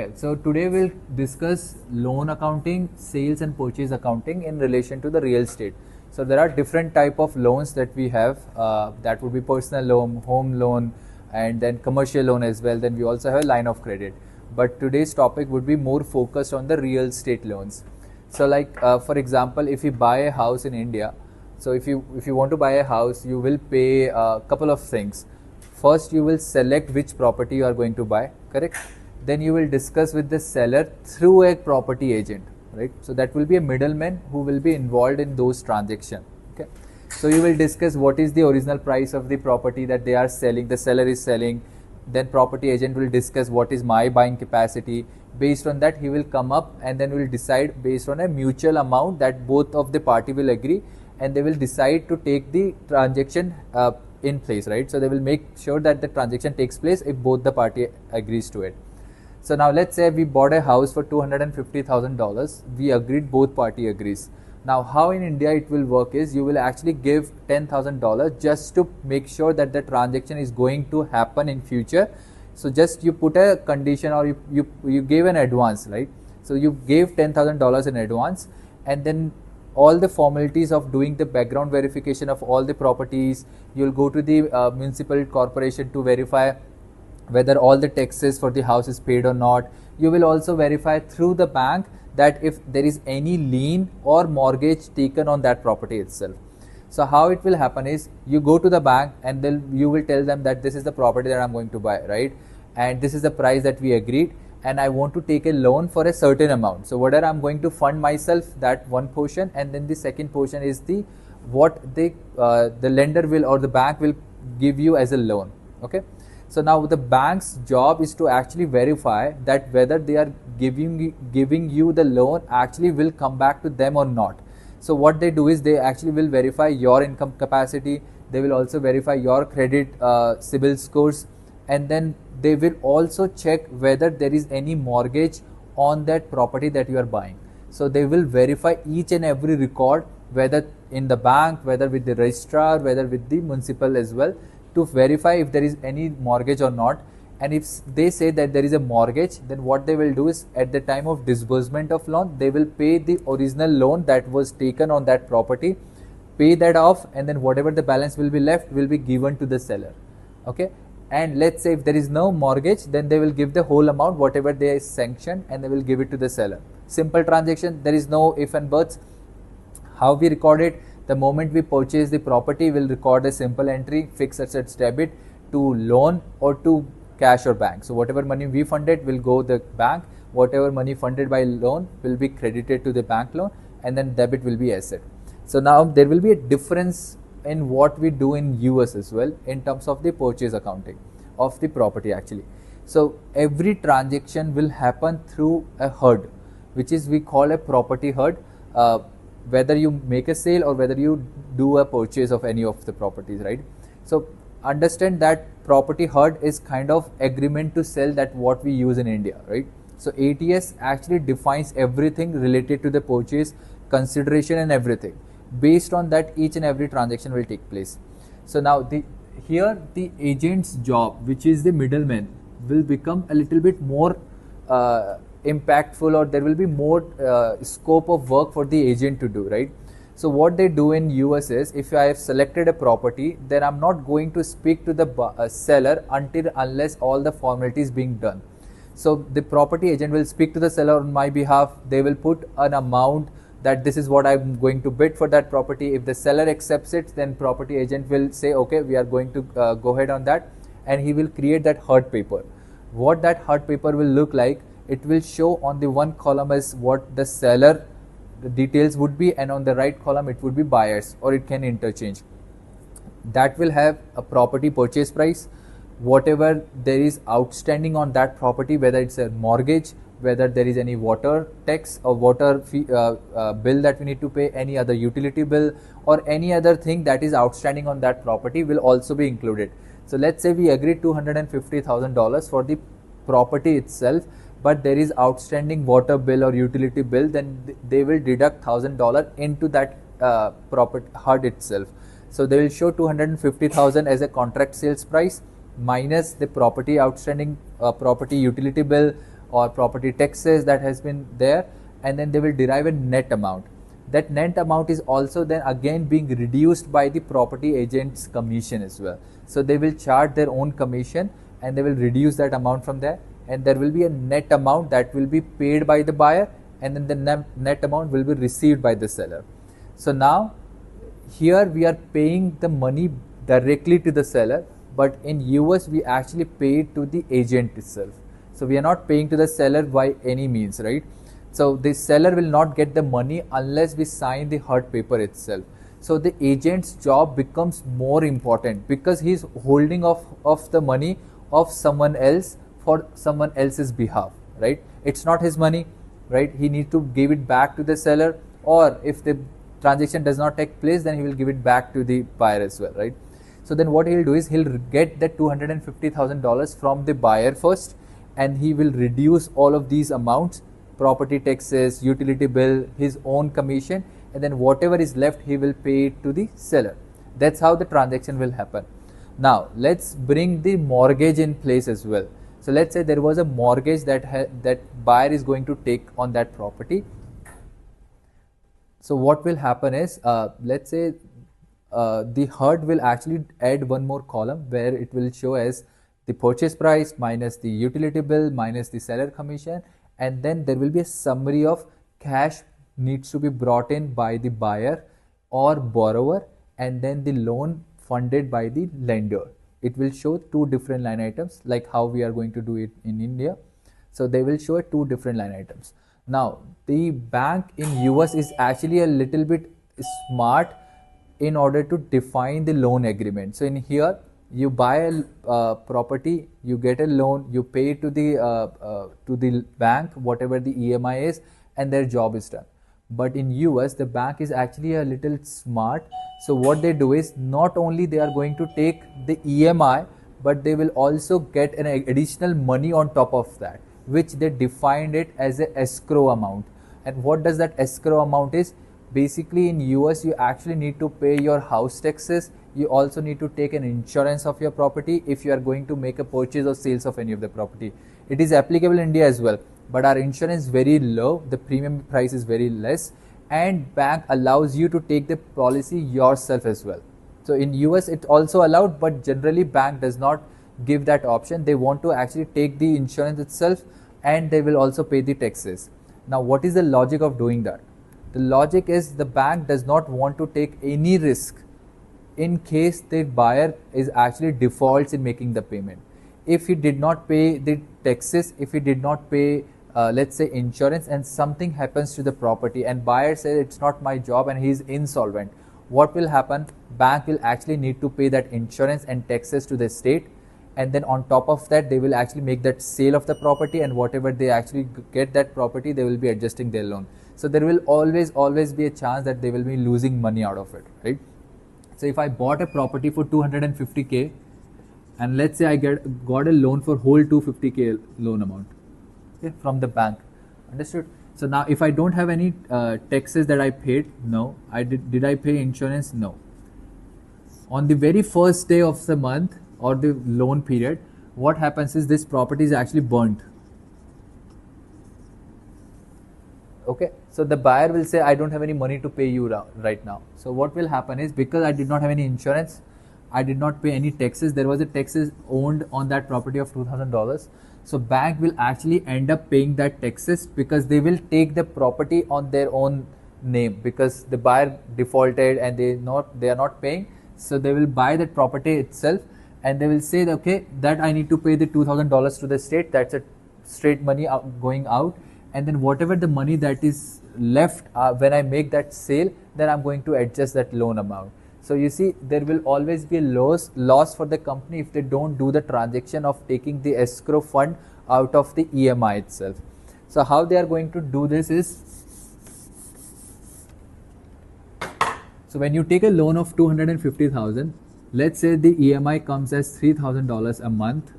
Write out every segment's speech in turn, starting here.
Okay, so today we'll discuss loan accounting, sales and purchase accounting in relation to the real estate. So there are different type of loans that we have. That would be personal loan, home loan, and then commercial loan as well. Then we also have a line of credit. But today's topic would be more focused on the real estate loans. So like for example, if you buy a house in India, so if you want to buy a house, you will pay a couple of things. First, you will select which property you are going to buy, correct? Then you will discuss with the seller through a property agent, right? So that will be a middleman who will be involved in those transactions. Okay, so you will discuss what is the original price of the property that they are selling, the seller is selling. Then property agent will discuss what is my buying capacity. Based on that, he will come up and then will decide based on a mutual amount that both of the party will agree, and they will decide to take the transaction in place, right? So they will make sure that the transaction takes place if both the party agrees to it. So now let's say we bought a house for $250,000. We agreed, both party agrees. Now how in India it will work is you will actually give $10,000 just to make sure that the transaction is going to happen in future. So just you put a condition, or you gave an advance, right? So you gave $10,000 in advance, and then all the formalities of doing the background verification of all the properties, you'll go to the municipal corporation to verify whether all the taxes for the house is paid or not. You will also verify through the bank that if there is any lien or mortgage taken on that property itself. So how it will happen is you go to the bank and then you will tell them that this is the property that I'm going to buy, right? And this is the price that we agreed, and I want to take a loan for a certain amount. So whether I'm going to fund myself that one portion, and then the second portion is the what the lender will, or the bank will give you as a loan. Okay. So now the bank's job is to actually verify that whether they are giving you the loan actually will come back to them or not. So what they do is they actually will verify your income capacity. They will also verify your credit CIBIL scores, and then they will also check whether there is any mortgage on that property that you are buying. So they will verify each and every record, whether in the bank, whether with the registrar, whether with the municipal as well, to verify if there is any mortgage or not. And if they say that there is a mortgage, then what they will do is at the time of disbursement of loan, they will pay the original loan that was taken on that property, pay that off, and then whatever the balance will be left will be given to the seller. Okay. And let's say if there is no mortgage, then they will give the whole amount, whatever they sanctioned, and they will give it to the seller. Simple transaction, there is no if and buts. How we record it? The moment we purchase the property, we'll record a simple entry, fixed assets debit to loan or to cash or bank. So whatever money we funded will go the bank, whatever money funded by loan will be credited to the bank loan, and then debit will be asset. So now there will be a difference in what we do in US as well in terms of the purchase accounting of the property actually. So every transaction will happen through a HUD, which is we call a property HUD. Whether you make a sale or whether you do a purchase of any of the properties, right? So understand that property HUD is kind of agreement to sell, that what we use in India, right? So ATS actually defines everything related to the purchase, consideration and everything. Based on that, each and every transaction will take place. So now here the agent's job, which is the middleman, will become a little bit more impactful, or there will be more scope of work for the agent to do, right? So what they do in US is, if I have selected a property, then I'm not going to speak to the seller unless all the formalities being done. So the property agent will speak to the seller on my behalf. They will put an amount that this is what I'm going to bid for that property. If the seller accepts it, then property agent will say, okay, we are going to go ahead on that, and he will create that HUD paper. What that HUD paper will look like, it will show on the one column as what the seller the details would be, and on the right column it would be buyers, or it can interchange. That will have a property purchase price, whatever there is outstanding on that property, whether it's a mortgage, whether there is any water tax or water fee, bill that we need to pay, any other utility bill, or any other thing that is outstanding on that property will also be included. So let's say we agreed $250,000 for the property itself, but there is outstanding water bill or utility bill, then they will deduct $1,000 into that property HUD itself. So they will show 250,000 as a contract sales price minus the property outstanding, property utility bill, or property taxes that has been there, and then they will derive a net amount. That net amount is also then again being reduced by the property agent's commission as well. So they will charge their own commission and they will reduce that amount from there, and there will be a net amount that will be paid by the buyer, and then the net amount will be received by the seller. So now here we are paying the money directly to the seller, but in US we actually pay it to the agent itself. So we are not paying to the seller by any means, right? So the seller will not get the money unless we sign the HUD paper itself. So the agent's job becomes more important because he's holding of the money of someone else for someone else's behalf, right? It's not his money, right? He needs to give it back to the seller, or if the transaction does not take place, then he will give it back to the buyer as well, right? So then what he'll do is he'll get the $250,000 from the buyer first, and he will reduce all of these amounts, property taxes, utility bill, his own commission, and then whatever is left he will pay it to the seller. That's how the transaction will happen. Now let's bring the mortgage in place as well. So let's say there was a mortgage that buyer is going to take on that property. So what will happen is, let's say the HUD will actually add one more column where it will show as the purchase price minus the utility bill minus the seller commission, and then there will be a summary of cash needs to be brought in by the buyer or borrower, and then the loan funded by the lender. It will show two different line items like how we are going to do it in India. So they will show two different line items. Now the bank in US is actually a little bit smart in order to define the loan agreement. So in here you buy a property, you get a loan, you pay to the bank whatever the EMI is, and their job is done. But in US the bank is actually a little smart. So what they do is not only they are going to take the EMI, but they will also get an additional money on top of that, which they defined it as a escrow amount. And what does that escrow amount is? Basically in US you actually need to pay your house taxes. You also need to take an insurance of your property if you are going to make a purchase or sales of any of the property. It is applicable in India as well, but our insurance is very low, the premium price is very less, and bank allows you to take the policy yourself as well. So in US it's also allowed, but generally bank does not give that option. They want to actually take the insurance itself, and they will also pay the taxes. Now what is the logic of doing that? The logic is the bank does not want to take any risk in case the buyer is actually defaults in making the payment. If he did not pay the taxes, if he did not pay let's say insurance, and something happens to the property and buyer says it's not my job and he is insolvent, what will happen? Bank will actually need to pay that insurance and taxes to the state, and then on top of that they will actually make that sale of the property, and whatever they actually get that property they will be adjusting their loan. So there will always be a chance that they will be losing money out of it, right? So if I bought a property for 250k, and let's say I got a loan for whole 250k loan amount, okay, from the bank, understood? So now if I don't have any taxes that I paid, no. Did I pay insurance? No. On the very first day of the month or the loan period, what happens is this property is actually burnt. Okay, so the buyer will say I don't have any money to pay you right now. So what will happen is, because I did not have any insurance, I did not pay any taxes, there was a taxes owned on that property of $2,000. So bank will actually end up paying that taxes because they will take the property on their own name because the buyer defaulted and they are not paying. So they will buy that property itself, and they will say that, okay, that I need to pay the $2,000 to the state. That's a straight money going out, and then whatever the money that is left when I make that sale, then I'm going to adjust that loan amount. So you see, there will always be a loss for the company if they don't do the transaction of taking the escrow fund out of the EMI itself. So how they are going to do this is, so when you take a loan of 250,000, let's say the EMI comes as $3,000 a month,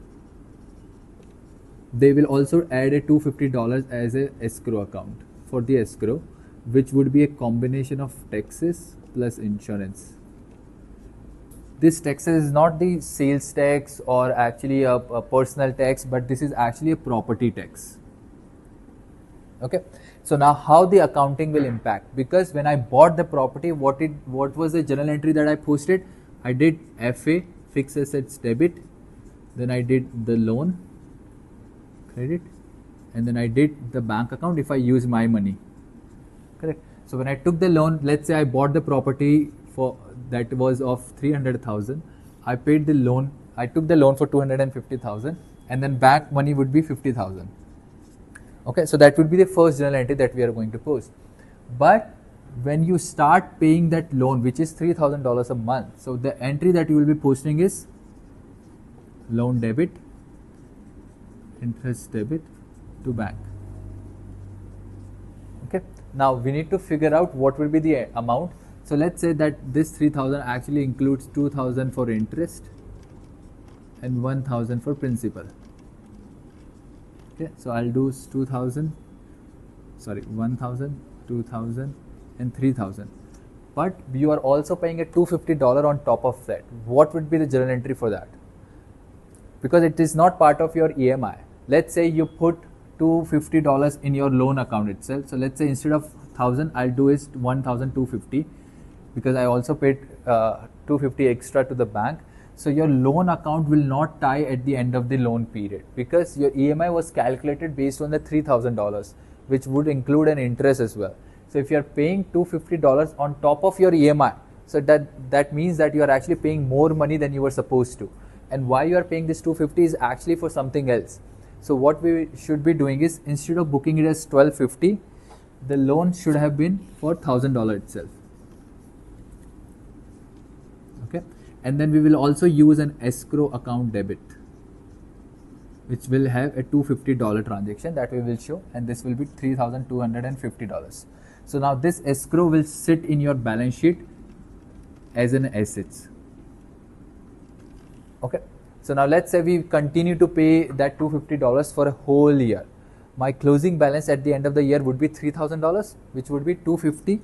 they will also add a $250 as a escrow account for the escrow, which would be a combination of taxes plus insurance. This taxes is not the sales tax or actually a personal tax, but this is actually a property tax. Okay, so now how the accounting will impact, because when I bought the property, what was the journal entry that I posted? I did FA, fixed assets debit, then I did the loan credit, and then I did the bank account if I use my money. Correct. So when I took the loan, let's say I bought the property for that was of 300,000. I paid the loan. I took the loan for 250,000, and then bank money would be 50,000. Okay, so that would be the first journal entry that we are going to post. But when you start paying that loan, which is $3,000 a month, so the entry that you will be posting is loan debit, interest debit to bank. Okay, now we need to figure out what will be the amount. So let's say that this 3,000 actually includes 2,000 for interest and 1,000 for principal. Okay, so I'll do 1,000, 2,000 and 3,000. But you are also paying a $250 on top of that. What would be the journal entry for that? Because it is not part of your EMI. Let's say you put $250 in your loan account itself. So let's say instead of 1,000, I'll do is 1,250, because I also paid 250 extra to the bank. So your loan account will not tie at the end of the loan period, because your EMI was calculated based on the $3,000, which would include an interest as well. So if you are paying $250 on top of your EMI, so that means that you are actually paying more money than you were supposed to. And why you are paying this $250 is actually for something else. So what we should be doing is, instead of booking it as $1,250, the loan should have been for $1,000 itself. Okay, and then we will also use an escrow account debit, which will have a $250 transaction that we will show, and this will be $3,250. So now this escrow will sit in your balance sheet as an assets. Okay, so now let's say we continue to pay that $250 for a whole year. My closing balance at the end of the year would be $3,000, which would be 250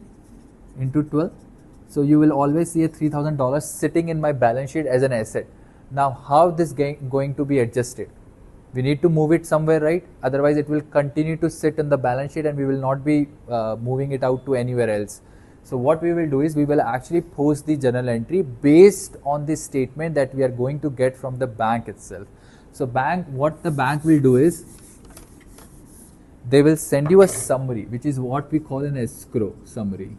into 12. So you will always see a $3,000 sitting in my balance sheet as an asset. Now how this going to be adjusted? We need to move it somewhere, right? Otherwise it will continue to sit in the balance sheet and we will not be moving it out to anywhere else. So what we will do is, we will actually post the journal entry based on the statement that we are going to get from the bank itself. So what the bank will do is, they will send you a summary, which is what we call an escrow summary.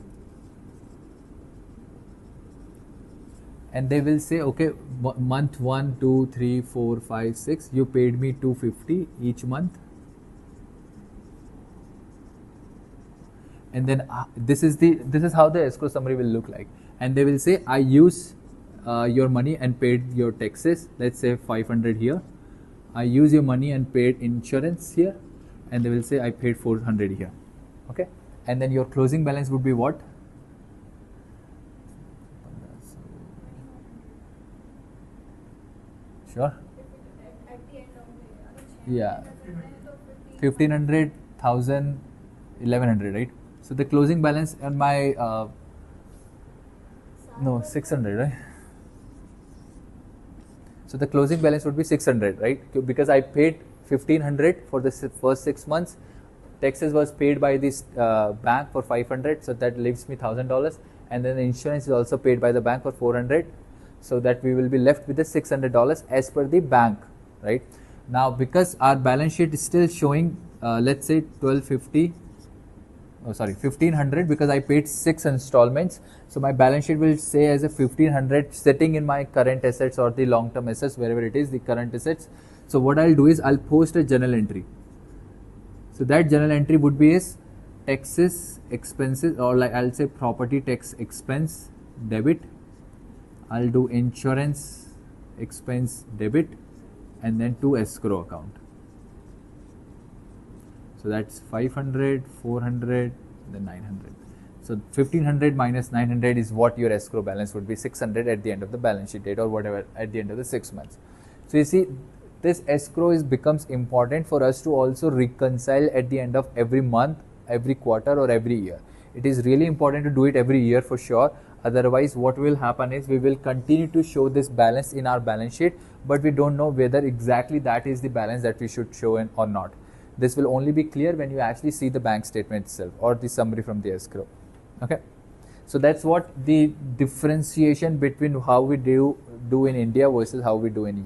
And they will say, okay, month 1, 2, 3, 4, 5, 6, you paid me $250 each month. And then this is how the escrow summary will look like. And they will say, I use your money and paid your taxes, let's say 500 here. I use your money and paid insurance here. And they will say, I paid 400 here. Okay, and then your closing balance would be what? Sure. Yeah, 1,500, 1,000, 1,100, right? So the closing balance on my no, 600, right? So the closing balance would be 600, right? Because I paid 1,500 for the first 6 months. Taxes was paid by this bank for 500, so that leaves me $1,000, and then the insurance is also paid by the bank for 400. So that we will be left with the $600 as per the bank, right? Now because our balance sheet is still showing, let's say 1,500, because I paid 6 installments. So my balance sheet will say as a 1,500 sitting in my current assets or the long-term assets, wherever it is, the current assets. So what I'll do is, I'll post a journal entry. So that journal entry would be as taxes, expenses, or like I'll say property tax expense debit. I'll do insurance expense debit, and then to escrow account. So that's 500, 400, then 900. So 1,500 minus 900 is what your escrow balance would be, 600 at the end of the balance sheet date, or whatever at the end of the 6 months. So you see, this escrow becomes important for us to also reconcile at the end of every month, every quarter, or every year. It is really important to do it every year for sure. Otherwise what will happen is, we will continue to show this balance in our balance sheet, but we don't know whether exactly that is the balance that we should show in or not. This will only be clear when you actually see the bank statement itself or the summary from the escrow. Okay, so that's what the differentiation between how we do in India versus how we do in